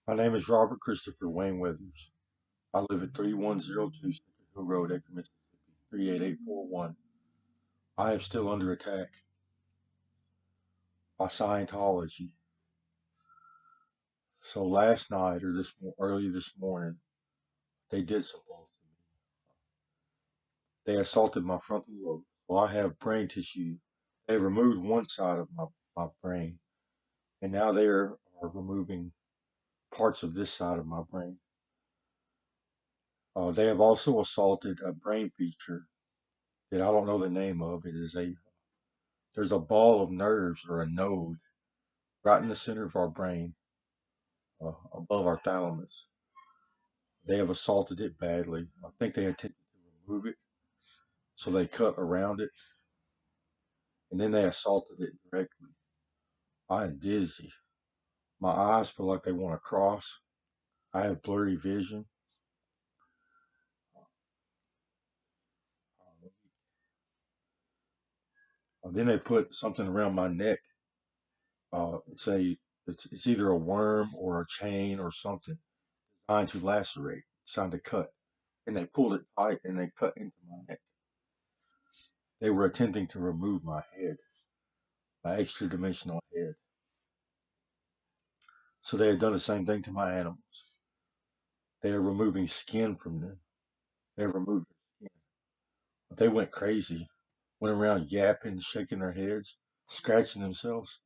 My name is Robert Christopher Wayne Withers. I live at 3102 Center Hill Road, Acre, Mississippi, 38841. I am still under attack by Scientology. So last night or early this morning, they did something to me. They assaulted my frontal lobe. Well, I have brain tissue. They removed one side of my brain, and now are removing parts of this side of my brain. They have also assaulted a brain feature that I don't know the name of. There's a ball of nerves or a node right in the center of our brain, above our thalamus. They have assaulted it badly. I think they attempted to remove it, so they cut around it, and then they assaulted it directly. I am dizzy. My eyes feel like they want to cross. I have blurry vision. Then they put something around my neck. It's it's either a worm or a chain or something designed to lacerate, designed to cut. And they pulled it tight and they cut into my neck. They were attempting to remove my head, my extra dimensional head. So they had done the same thing to my animals. They are removing skin from them. They removed their skin. They went crazy, went around yapping, shaking their heads, scratching themselves.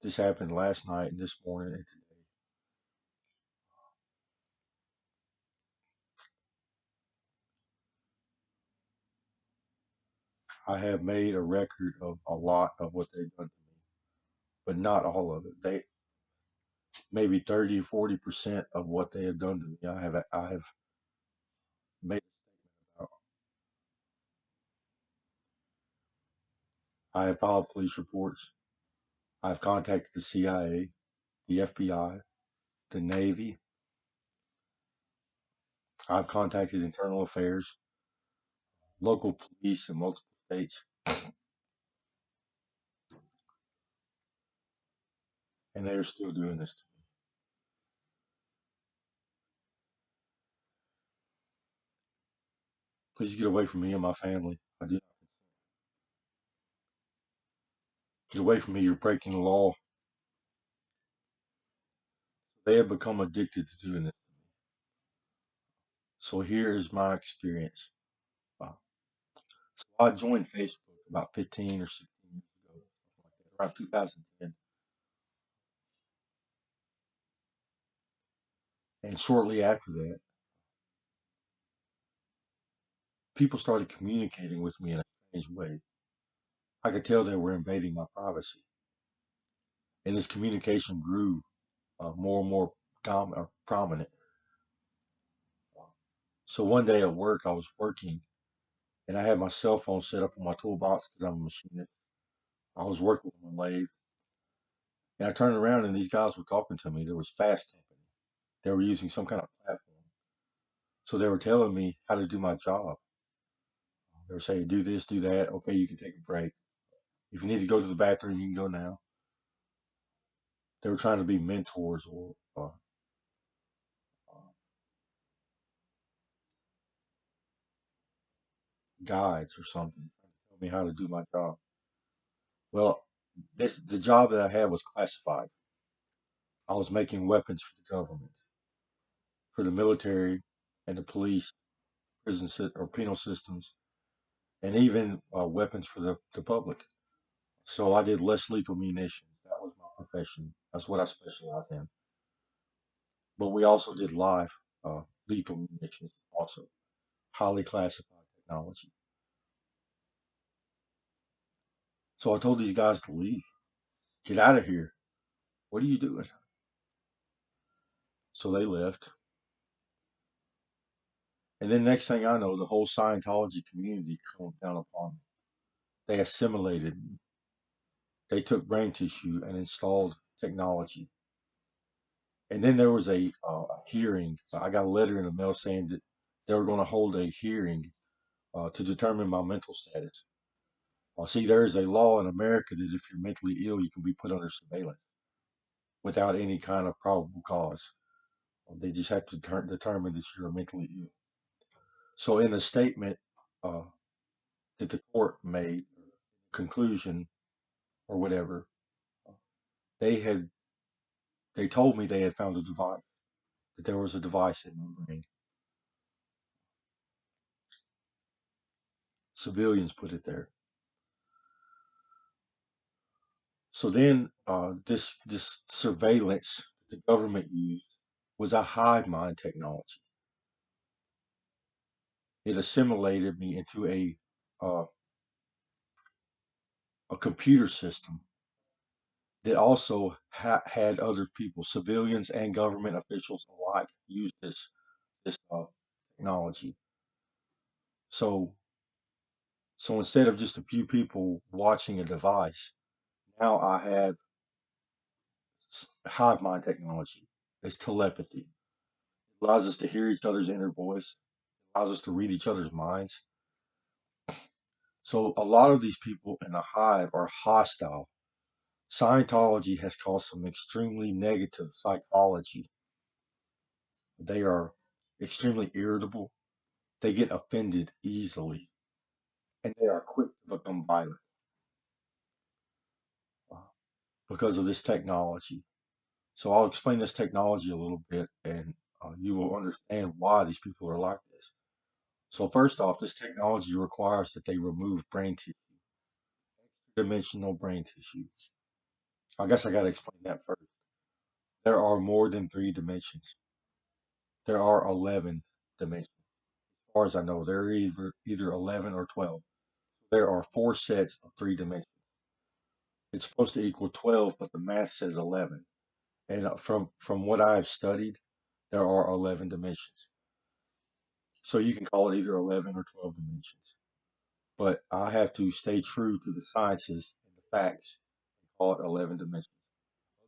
This happened last night and this morning and today. I have made a record of a lot of what they've done to me, but not all of it. They maybe 30 or 40% of what they have done to me. I have made a statement about. I have filed police reports. I've contacted the CIA, the FBI, the Navy. I've contacted Internal Affairs, local police in multiple states, and they are still doing this to me. Please get away from me and my family. I do not get away from me. You're breaking the law. They have become addicted to doing this. So here is my experience. Uh, so I joined Facebook about 15 or 16 years ago, something like that, around 2010. And shortly after that, people started communicating with me in a strange way. I could tell they were invading my privacy. And this communication grew more and more prominent. So one day at work, I was working and I had my cell phone set up on my toolbox because I'm a machinist. I was working with my lathe and I turned around and these guys were talking to me. There was Fast Company. They were using some kind of platform. So they were telling me how to do my job. They were saying, do this, do that. Okay, you can take a break. If you need to go to the bathroom, you can go now. They were trying to be mentors or uh, guides or something, trying to tell me how to do my job. Well, the job that I had was classified. I was making weapons for the government, for the military and the police, or penal systems, and even weapons for the public. So I did less lethal munitions. That was my profession. That's what I specialized in. But we also did live lethal munitions, also highly classified technology. So I told these guys to leave, get out of here. What are you doing? So they left. And then next thing I know, the whole Scientology community came down upon me. They assimilated me. They took brain tissue and installed technology. And then there was a hearing. I got a letter in the mail saying that they were going to hold a hearing to determine my mental status. See, there is a law in America that if you're mentally ill, you can be put under surveillance. without any kind of probable cause. They just have to determine that you're mentally ill. So in the statement uh, that the court made, conclusion or whatever, they had they told me they had found a device, that there was a device in my brain. Civilians put it there. So then this surveillance the government used was a hive mind technology. It assimilated me into uh, a computer system that also had other people, civilians and government officials alike, use this technology. So so instead of just a few people watching a device, now I have hive mind technology. It's telepathy. It allows us to hear each other's inner voice. Allows us to read each other's minds. So a lot of these people in the hive are hostile. Scientology has caused some extremely negative psychology. They are extremely irritable. They get offended easily, and they are quick to become violent uh, because of this technology. So I'll explain this technology a little bit, and you will understand why these people are like this. So first off, this technology requires that they remove brain tissue, dimensional brain tissue. I guess I got to explain that first. There are more than three dimensions. There are 11 dimensions. As far as I know, there are either 11 or 12. There are four sets of three dimensions. It's supposed to equal 12, but the math says 11. And from what I've studied, there are 11 dimensions. So you can call it either 11 or 12 dimensions. But I have to stay true to the sciences and the facts and call it 11 dimensions.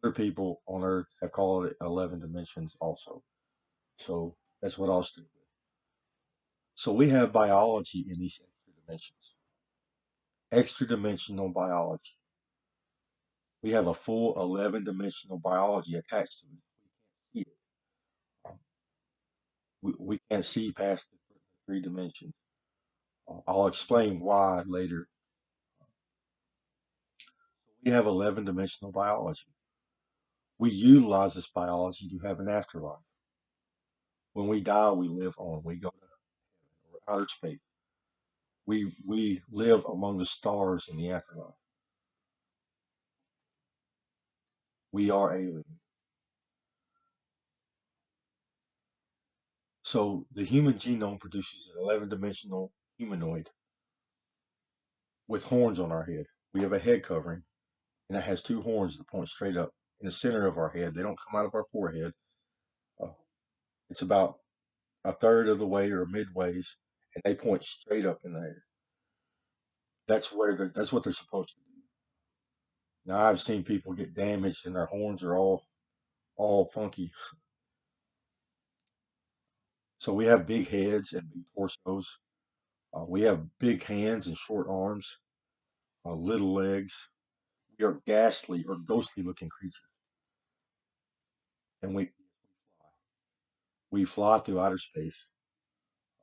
Other people on Earth have called it 11 dimensions also. So that's what I'll stick with. So we have biology in these extra dimensions, extra dimensional biology. We have a full 11 dimensional biology attached to it. We can't see it. We can't see past the three dimensions. I'll explain why later. We have 11 dimensional biology. We utilize this biology to have an afterlife. When we die, we live on. We go to outer space. We live among the stars in the afterlife. We are alien. So the human genome produces an 11-dimensional humanoid with horns on our head. We have a head covering, and it has two horns that point straight up in the center of our head. They don't come out of our forehead. Uh, it's about a third of the way or midways, and they point straight up in the air. That's what they're supposed to do. Now I've seen people get damaged, and their horns are all funky. So we have big heads and big torsos. We have big hands and short arms, little legs. We are ghastly or ghostly looking creatures, and we fly through outer space.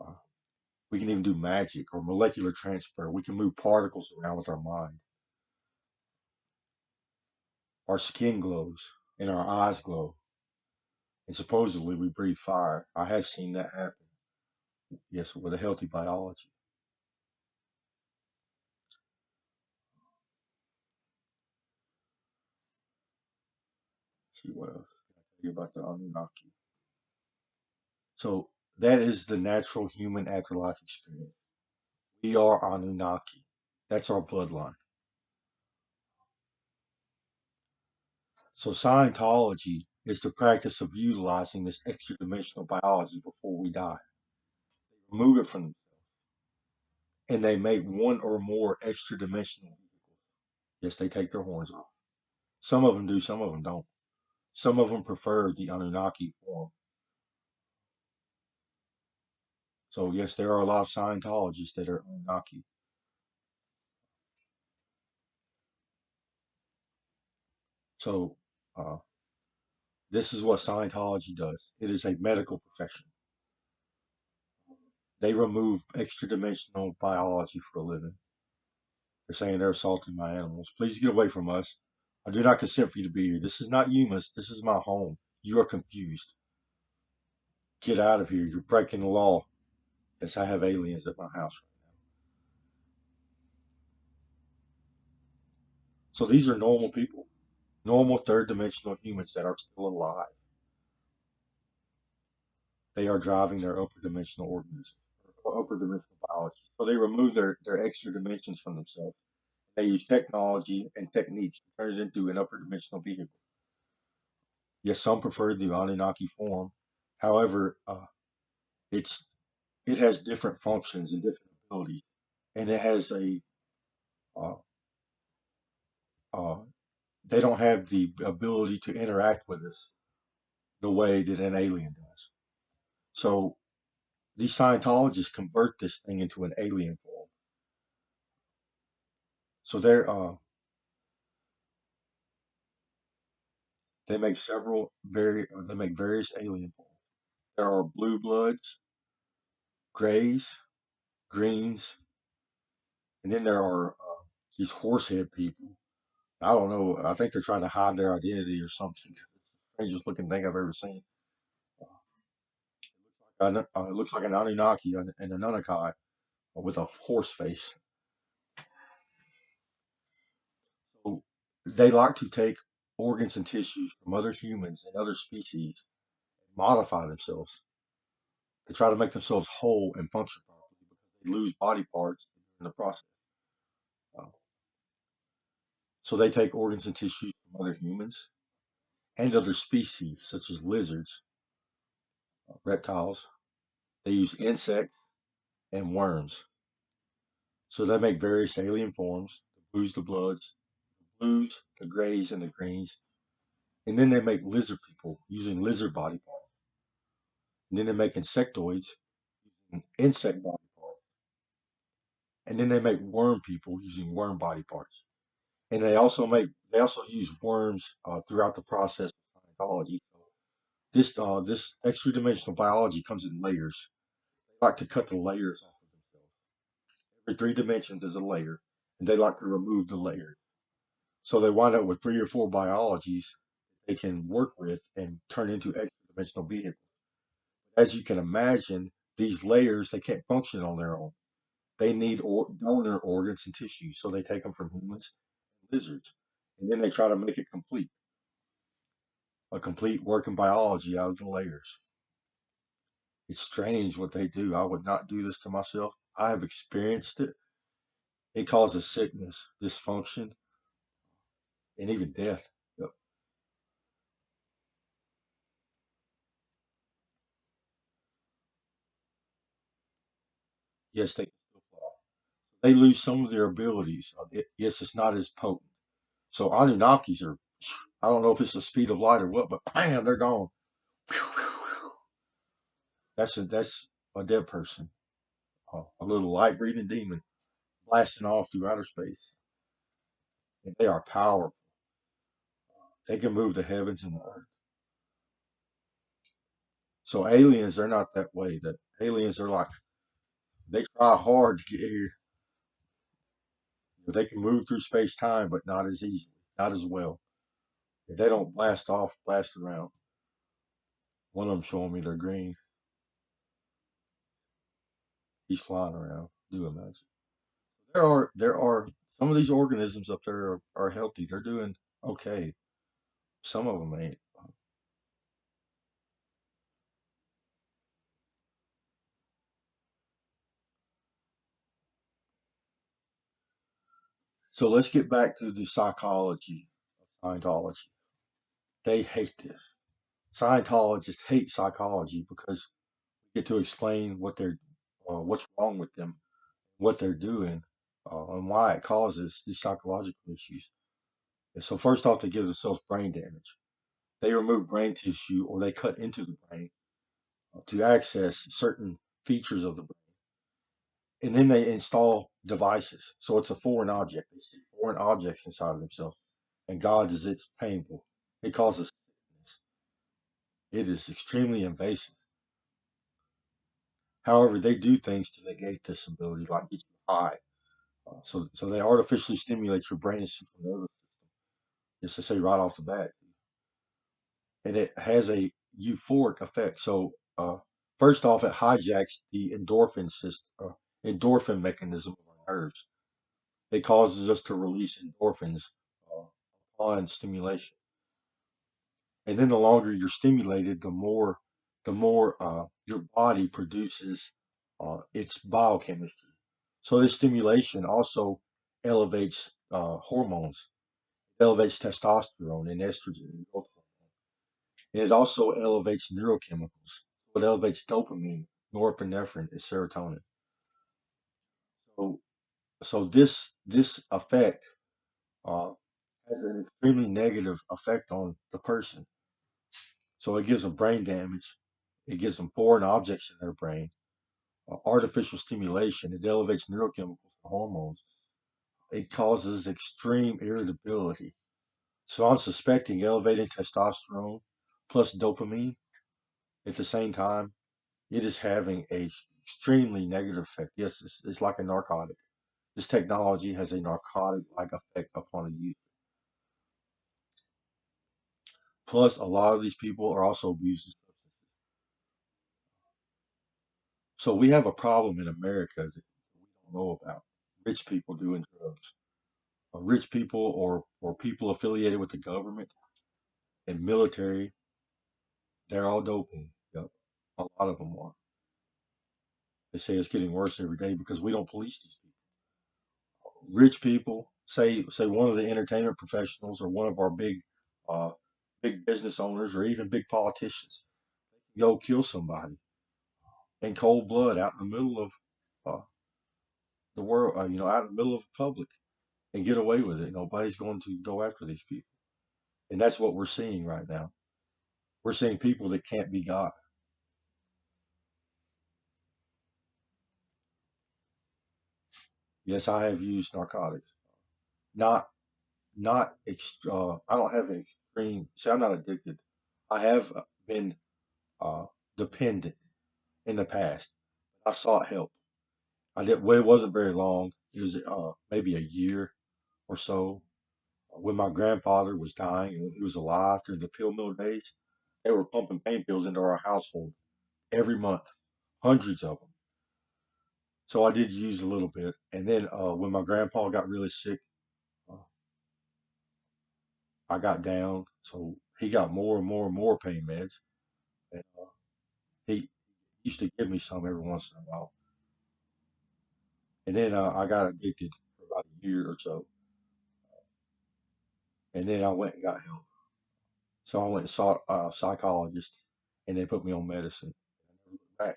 Uh, we can even do magic or molecular transfer. We can move particles around with our mind. Our skin glows and our eyes glow, and supposedly we breathe fire. I have seen that happen. Yes, with a healthy biology. Let's see what else can I tell you about the Anunnaki. So that is the natural human afterlife experience. We are Anunnaki. That's our bloodline. So Scientology is the practice of utilizing this extra dimensional biology before we die. Remove it from them, and they make one or more extra dimensional vehicles. Yes, they take their horns off. Some of them do, some of them don't. Some of them prefer the Anunnaki form. So yes, there are a lot of Scientologists that are Anunnaki. So This is what Scientology does. It is a medical profession. They remove extra dimensional biology for a living. They're saying they're assaulting my animals. Please get away from us. I do not consent for you to be here. This is not Humus. This is my home. You are confused. Get out of here. You're breaking the law. Yes, I have aliens at my house right now. So these are normal people, normal third dimensional humans that are still alive. They are driving their upper dimensional organism, upper dimensional biology. So they remove their extra dimensions from themselves. They use technology and techniques to turn it into an upper dimensional vehicle. Yes, some prefer the Anunnaki form. However, it's it has different functions and different abilities, and it has a uh, uh, they don't have the ability to interact with us the way that an alien does. So these Scientologists convert this thing into an alien form. So they make various alien forms. There are blue bloods, grays, greens, and then there are these horsehead people. I don't know. I think they're trying to hide their identity or something. It's the strangest looking thing I've ever seen. It looks like an Anunnaki and an Anunnaki with a horse face. So they like to take organs and tissues from other humans and other species, modify themselves to try to make themselves whole and function properly because they lose body parts in the process. Uh, so they take organs and tissues from other humans and other species, such as lizards, reptiles. They use insects and worms. So they make various alien forms, the blues, the bloods, the blues, the grays, and the greens. And then they make lizard people using lizard body parts. And then they make insectoids using insect body parts. And then they make worm people using worm body parts. And they also use worms throughout the process of Scientology. So this extra dimensional biology comes in layers. They like to cut the layers off of themselves. Every 3 dimensions is a layer, and they like to remove the layers. So they wind up with 3 or 4 biologies they can work with and turn into extra dimensional vehicles. As you can imagine, these layers they can't function on their own. They need donor organs and tissues, so they take them from humans and lizards, and then they try to make it complete, a complete working biology out of the layers. It's strange what they do. I would not do this to myself. I have experienced it. It causes sickness, dysfunction, and even death. Yep. Yes, they can still fly. They lose some of their abilities. Yes, it's not as potent. So Anunnakis are, I don't know if it's the speed of light or what, but bam, they're gone. That's a dead person, a little light breathing demon blasting off through outer space. And they are powerful. They can move the heavens and the earth. So aliens, they're not that way. The aliens are like they try hard to get here. They can move through space time, but not as easily, not as well. They don't blast off, blast around. One of them showing me they're green. He's flying around. Do imagine. There are some of these organisms up there are healthy. They're doing okay. Some of them ain't. So let's get back to the psychology of Scientology. They hate this. Scientologists hate psychology because we get to explain what's wrong with them, what they're doing, and why it causes these psychological issues. And so first off, they give themselves brain damage. They remove brain tissue or they cut into the brain to access certain features of the brain. And then they install devices. So it's a foreign object. They see foreign objects inside of themselves. And God is it's painful. It causes sickness. It is extremely invasive. However, they do things to negate this ability, like get you high. So they artificially stimulate your brain and central nervous, just to say right off the bat, and it has a euphoric effect. So first off, it hijacks the endorphin system, endorphin mechanism of our nerves. It causes us to release endorphins uh, upon stimulation, and then the longer you're stimulated, the more your body produces its biochemistry. So this stimulation also elevates hormones, elevates testosterone and estrogen and growth hormone. And it also elevates neurochemicals. It elevates dopamine, norepinephrine, and serotonin. So, so this effect uh, has an extremely negative effect on the person. So it gives them brain damage. It gives them foreign objects in their brain. Artificial stimulation. It elevates neurochemicals and hormones. It causes extreme irritability. So I'm suspecting elevated testosterone plus dopamine at the same time. It is having a extremely negative effect. Yes, it's like a narcotic. This technology has a narcotic-like effect upon the youth. Plus, a lot of these people are also abusing substances. So we have a problem in America that we don't know about. Rich people doing drugs. Rich people or people affiliated with the government and military, they're all doping. Yep. A lot of them are. They say it's getting worse every day because we don't police these people. Rich people, say one of the entertainment professionals or one of our uh, big business owners or even big politicians, go kill somebody in cold blood out in the middle of uh, the world, out in the middle of the public and get away with it. Nobody's going to go after these people. And that's what we're seeing right now. We're seeing people that can't be got. Yes, I have used narcotics. Not, I don't have an extreme, see, I'm not addicted. I have been uh, dependent in the past. I sought help. I did, well, it wasn't very long. It was maybe a year or so when my grandfather was dying and when he was alive during the pill mill days. They were pumping pain pills into our household every month, hundreds of them. So I did use a little bit. And then when my grandpa got really sick, uh, I got down. So he got more and more and more pain meds. And he used to give me some every once in a while. And then I got addicted for about a year or so. And then I went and got help. So I went and saw a psychologist, and they put me on medicine. I never looked back.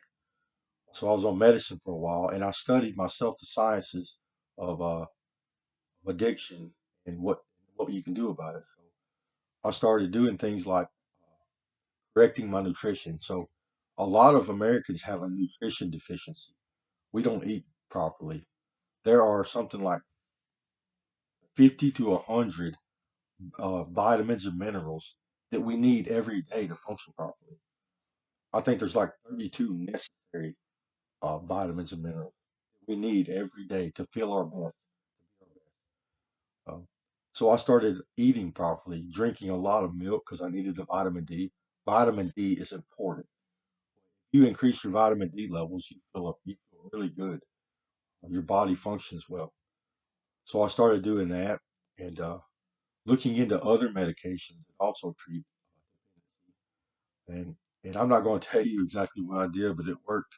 So I was on medicine for a while, and I studied myself the sciences of addiction and what you can do about it. So I started doing things like correcting my nutrition. So a lot of Americans have a nutrition deficiency. We don't eat properly. There are something like 50 to 100 vitamins and minerals that we need every day to function properly. I think there's like 32 necessary vitamins and minerals we need every day to feel our best. Um, so I started eating properly, drinking a lot of milk because I needed the vitamin D. Vitamin D is important. If you increase your vitamin D levels, you feel really good. Your body functions well. So I started doing that and looking into other medications that also treat and and I'm not going to tell you exactly what I did, but it worked.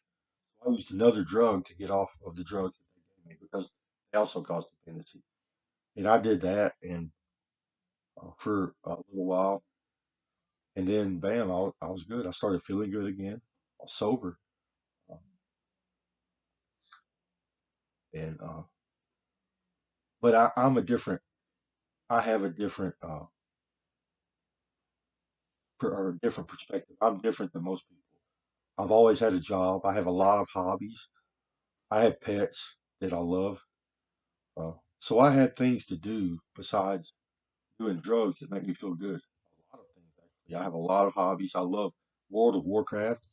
I used another drug to get off of the drugs that they gave me because they also cause dependency. And I did that and for a little while, and then bam, I was good. I started feeling good again. I was sober, uh, and but I'm a different. I have a different or a different perspective. I'm different than most people. I've always had a job. I have a lot of hobbies. I have pets that I love. So I had things to do besides doing drugs that make me feel good. A lot of things actually. I have a lot of hobbies. I love World of Warcraft.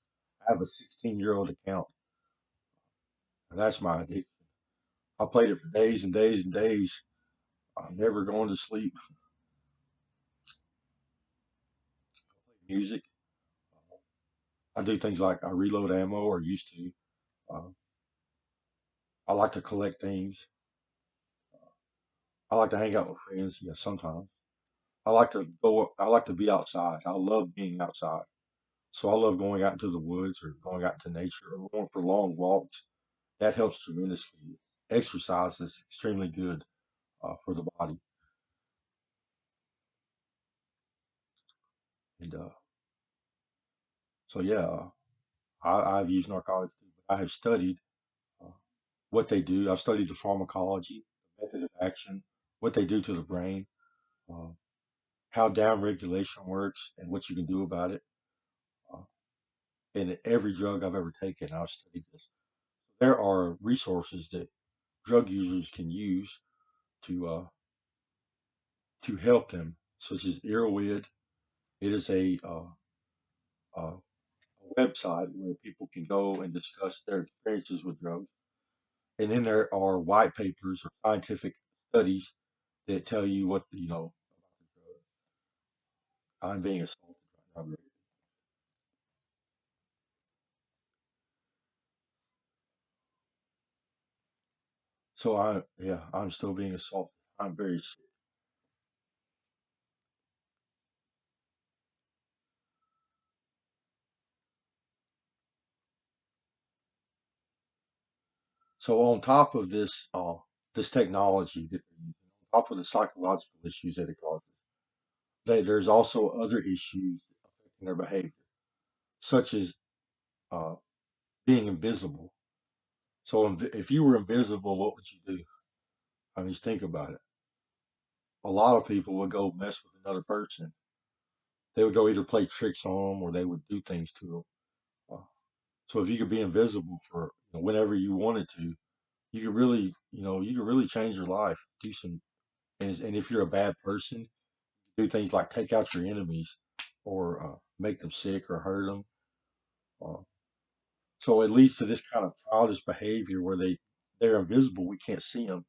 I have a 16-year-old account, and that's my addiction. I played it for days and days and days. I'm never going to sleep. Music. I do things like I reload ammo, or used to. Uh, I like to collect things. I like to hang out with friends. Yeah, sometimes. I like to go. I like to be outside. I love being outside. So I love going out into the woods or going out to nature or going for long walks. That helps tremendously. Exercise is extremely good for the body. And so, yeah, I've used narcotics too, but I have studied uh, what they do. I've studied the pharmacology, the method of action, what they do to the brain, uh, how down regulation works, and what you can do about it. Uh, and every drug I've ever taken, I've studied this. There are resources that drug users can use to help them, such as Erowid. It is a website where people can go and discuss their experiences with drugs. And then there are white papers or scientific studies that tell you what, I'm being assaulted right now. So yeah, I'm still being assaulted. I'm very sick. So on top of this technology that they're using, on top of the psychological issues that it causes, there's also other issues affecting their behavior, such as uh, being invisible. So if you were invisible, what would you do? I mean, just think about it. A lot of people would go mess with another person. They would go either play tricks on them or they would do things to them. Uh, so if you could be invisible for whenever you wanted to, you could really, you could really change your life. Do some, and if you're a bad person, do things like take out your enemies or make them sick or hurt them. Uh, so it leads to this kind of childish behavior where they're invisible. We can't see them.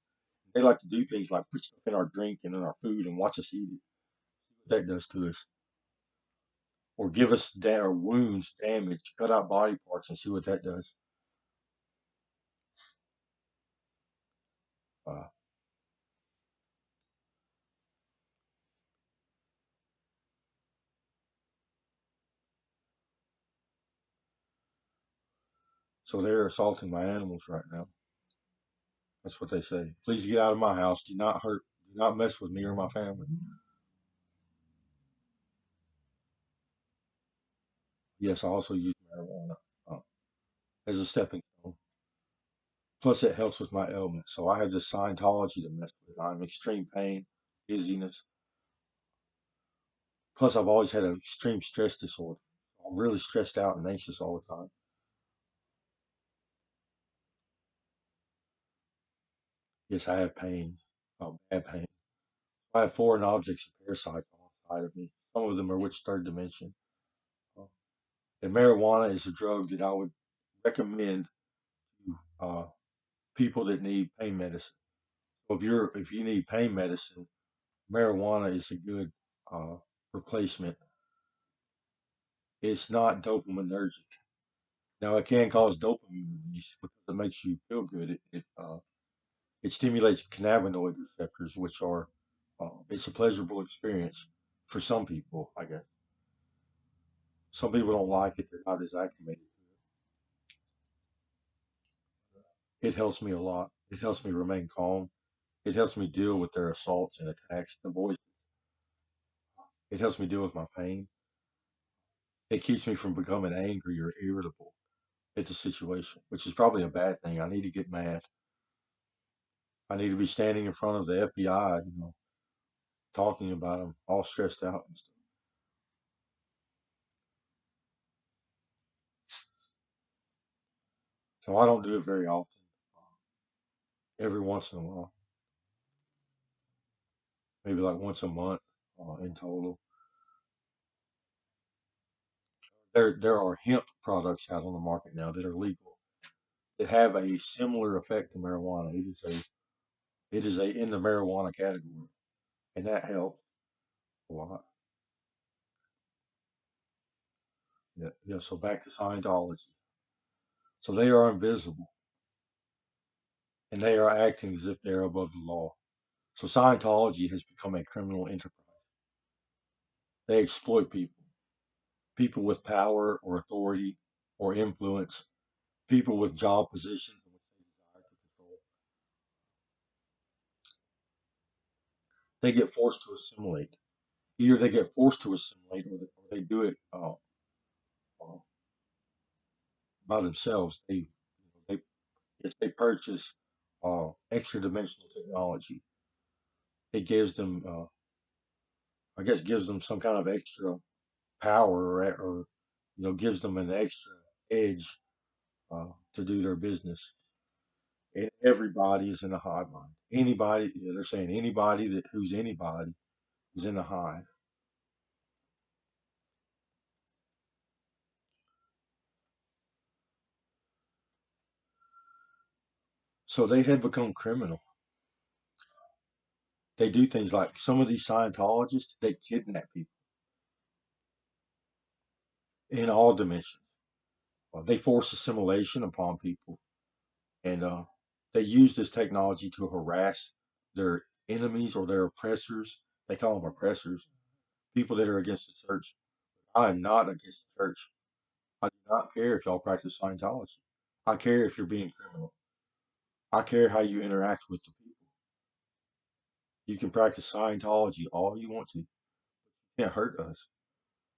They like to do things like put stuff in our drink and in our food and watch us eat it. What that does to us, or give us our wounds, damage, cut out body parts, and see what that does. Uh, so they're assaulting my animals right now. That's what they say. Please get out of my house. Do not hurt. Do not mess with me or my family. Yes, I also use marijuana uh, as a stepping stone. Plus, it helps with my ailments. So I have this Scientology to mess with. I'm in extreme pain, dizziness. Plus, I've always had an extreme stress disorder. I'm really stressed out and anxious all the time. Yes, I have pain, bad pain. I have foreign objects and parasites all inside of me. Some of them are which third dimension. Uh, and marijuana is a drug that I would recommend to people that need pain medicine. So if you need pain medicine, marijuana is a good uh, replacement. It's not dopaminergic. Now it can cause dopamine release because it makes you feel good. It stimulates cannabinoid receptors, which are it's a pleasurable experience for some people. I guess some people don't like it; they're not as acclimated. It helps me a lot. It helps me remain calm. It helps me deal with their assaults and attacks. The voice. It helps me deal with my pain. It keeps me from becoming angry or irritable at the situation, which is probably a bad thing. I need to get mad. I need to be standing in front of the FBI, talking about them, all stressed out and stuff. So I don't do it very often. Every once in a while, maybe like once a month in total. There are hemp products out on the market now that are legal that have a similar effect to marijuana. It is a in the marijuana category, and that helps a lot. Yeah, yeah. So back to Scientology. So they are invisible, and they are acting as if they are above the law. So Scientology has become a criminal enterprise. They exploit people, people with power or authority or influence, people with job positions in which they desire to control. They get forced to assimilate. Either they get forced to assimilate, or they do it uh, by themselves. They if they purchase extra dimensional technology, it gives them, I guess, gives them some kind of extra power, or gives them an extra edge to do their business. And everybody is in the hive mind. Anybody, they're saying anybody that who's anybody is in the hive. So they have become criminal. They do things like some of these Scientologists, they kidnap people in all dimensions. They force assimilation upon people, and they use this technology to harass their enemies or their oppressors. They call them oppressors, people that are against the church. I am not against the church. I do not care if y'all practice Scientology. I care if you're being criminal. I care how you interact with the people. You can practice Scientology all you want to. You can't hurt us.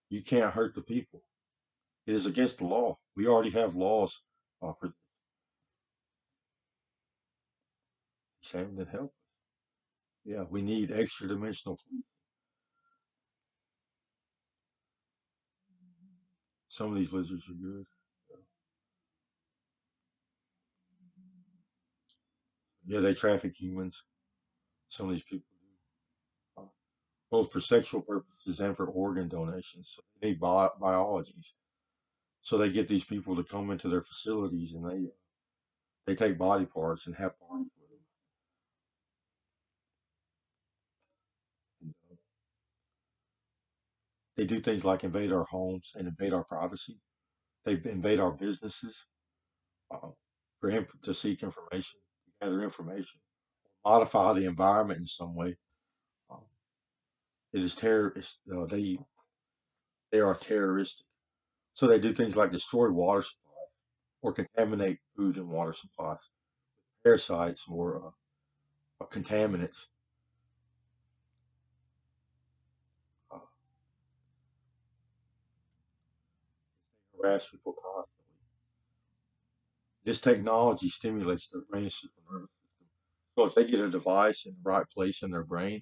You can't hurt the people. It is against the law. We already have laws for saying that help. Yeah, we need extra dimensional police. Some of these lizards are good. Yeah, they traffic humans. Some of these people do, both for sexual purposes and for organ donations. So they need biologies. So they get these people to come into their facilities, and they take body parts and have parties with them. And, they do things like invade our homes and invade our privacy. They invade our businesses uh, to seek information, to gather information, modify the environment in some way. Um, it is terrorist. They are terroristic. So they do things like destroy water supply or contaminate food and water supplies, parasites or contaminants. Uh, harass people constantly. This technology stimulates their brain system, nervous system. So if they get a device in the right place in their brain,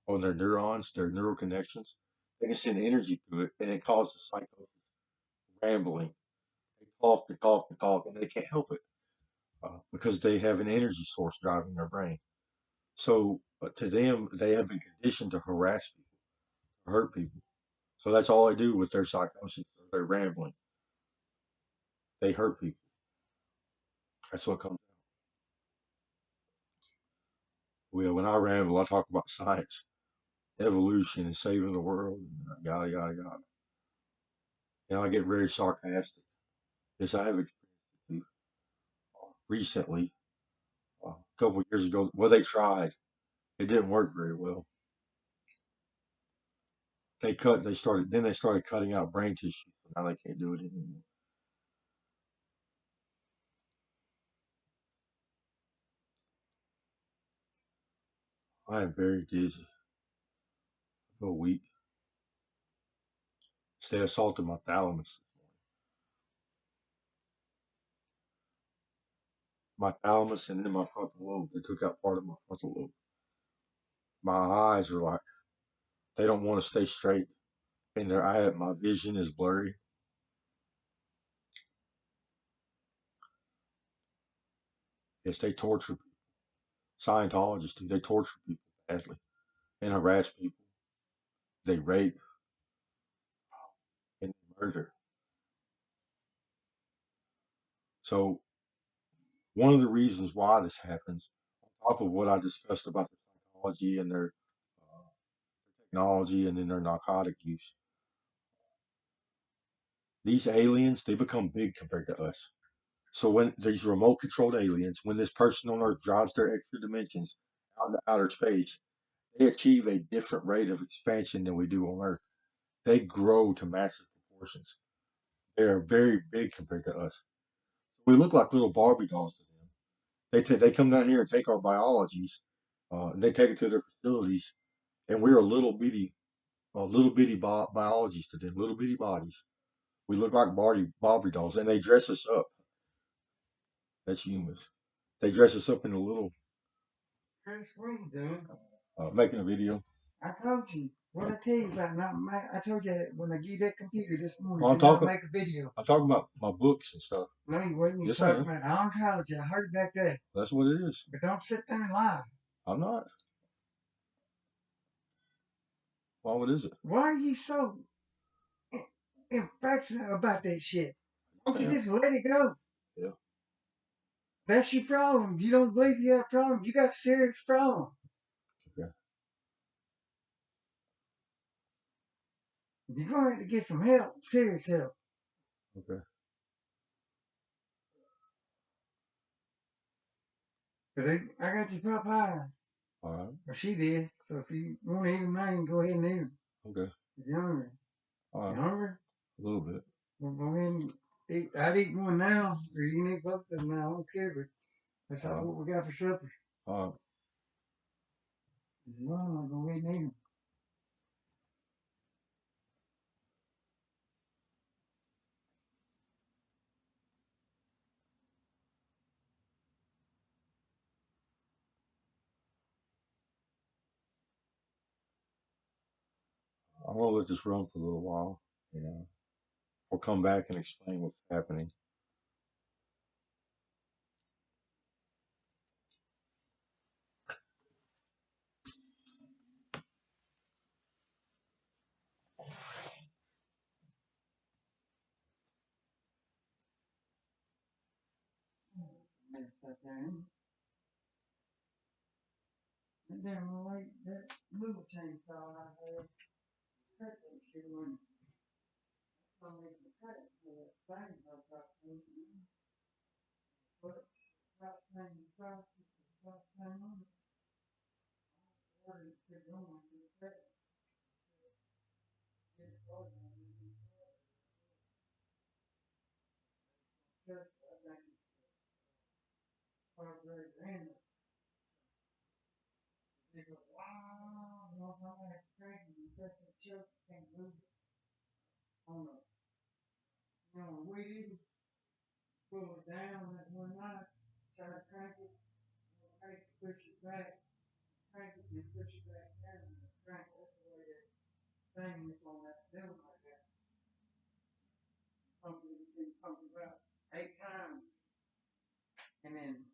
on their neurons, their neural connections, they can send energy to it, and it causes psychosis, rambling. They talk and talk and talk, and they can't help it because they have an energy source driving their brain. So to them, they have been conditioned to harass people, hurt people. So that's all they do with their psychosis, their rambling. They hurt people. That's what comes out. Well, when I ramble, I talk about science, evolution, and saving the world, and yada yada yada. And I get very sarcastic. Yes, I have experienced recently, a couple of years ago. Well, they tried. It didn't work very well. They started cutting out brain tissue. Now they can't do it anymore. I am very dizzy. I feel weak. They assaulted my thalamus. My thalamus and then my frontal lobe. They took out part of my frontal lobe. My eyes are like they don't want to stay straight, and my vision is blurry. Yes, they torture people. Scientologists do. They torture people badly and harass people. They rape and they murder. So one of the reasons why this happens, on top of what I discussed about the psychology and their technology and then their narcotic use, these aliens, they become big compared to us. So when these remote controlled aliens, when this person on Earth drives their extra dimensions out into outer space, they achieve a different rate of expansion than we do on Earth. They grow to massive proportions. They are very big compared to us. We look like little Barbie dolls to them. They come down here and take our biologies, and they take it to their facilities, and we're little bitty biologies to them, little bitty bodies. We look like Barbie dolls, and they dress us up as humans. They dress us up in a little. Chris, what are you doing? Making a video. I told you. What I tell you about not I told you when I gave you that computer this morning. Well, I'm talking. Make a video. I'm talking about my books and stuff. No, you wasn't. You talking about oncology. I heard back there. That's what it is. But don't sit there and lie. I'm not. Why? What is it? Why are you so infected about that shit? Don't you just let it go? Yeah. That's your problem. You don't believe you have a problem. You got a serious problem. Okay. You're going to have to get some help, serious help. Okay. Because I got your Popeyes. All right. Well, she did. So if you want to eat them now, you can go ahead and eat them. Okay. If you're hungry. All right. You hungry? A little bit. Well, go ahead and eat. I'd eat one now, or you can eat both of them now. I don't care, but that's not what we got for supper. All right. If you want, go ahead and eat them. I'm gonna let this run for a little while. You know, we'll come back and explain what's happening. Yes, okay. And then like that little chainsaw I had, cut that shit on. So make the cut the thing up but that thing inside that thing on it. What is it going to cut? It's going to be just I think it's very random. They go, wow, no, I'm like crazy. You just a joke, can't move it. On the, we didn't pull it down that one night, try to crank it, push it back, crank it, and push it back down, and crank it. That's the way that thing is on that building like that. Pump it about 8 times, and then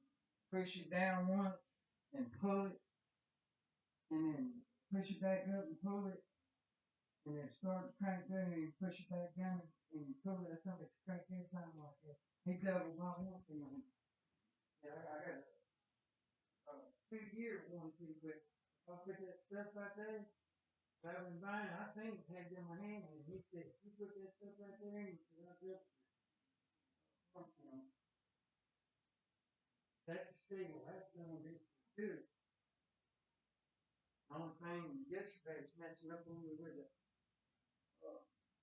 push it down once, and pull it, and then push it back up and pull it, and then start to crank down and push it back down and pull it. That's something that's crank every time like that. He doubled my warranty on it. Yeah, I got a 2-year warranty, but if I put that stuff out there, if I was buying, I seen it had it in my hand, and he said, "You put that stuff right there," and he said, "I built it." That's the stable. That's something that good. Only thing yesterday is messing up on me with the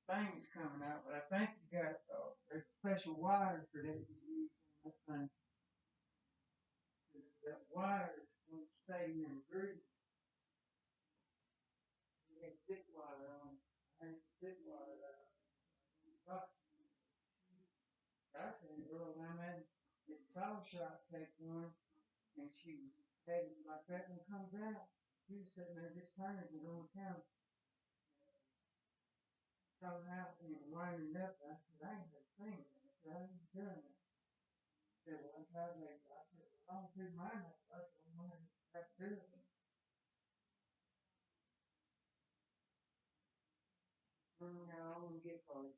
things coming out, but I think you got a special wire for that you use on that thing. That wire won't stay in the groove. You get thick wire on. I think thick wire out. I seen a girl down there at Saw Shop take one, and she was heading like that one comes out. She was sitting there just turning it on the counter. Coming out and winding up. I said, I ain't never seen it. I said, how you doing that? He said, well, that's how they do. I said, well, I don't do mine that way. I said, I'm going to have to do it. I don't get clothes.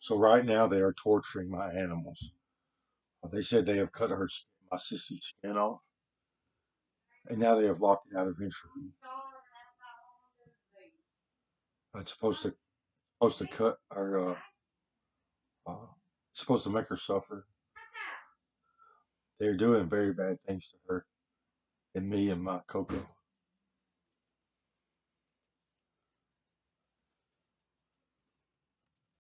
So right now they are torturing my animals. They said they have cut my sissy skin off, and now they have locked it out eventually. It's supposed to cut or it's supposed to make her suffer. They're doing very bad things to her and me and my Coco.